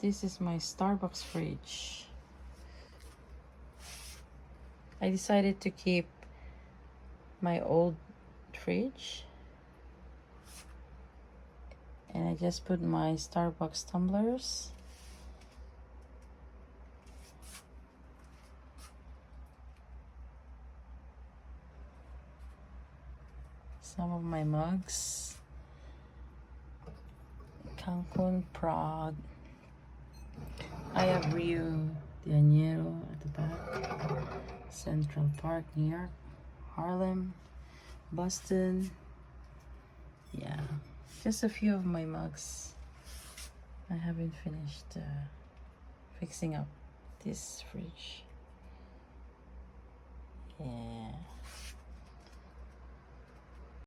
This is my Starbucks fridge. I decided to keep my old fridge, and I just put my Starbucks tumblers. Some of my mugs. Cancun, Prague. I have Rio de Janeiro at the back. Central Park, New York. Harlem, Boston. Yeah, just a few of my mugs. I haven't finished fixing up this fridge. Yeah.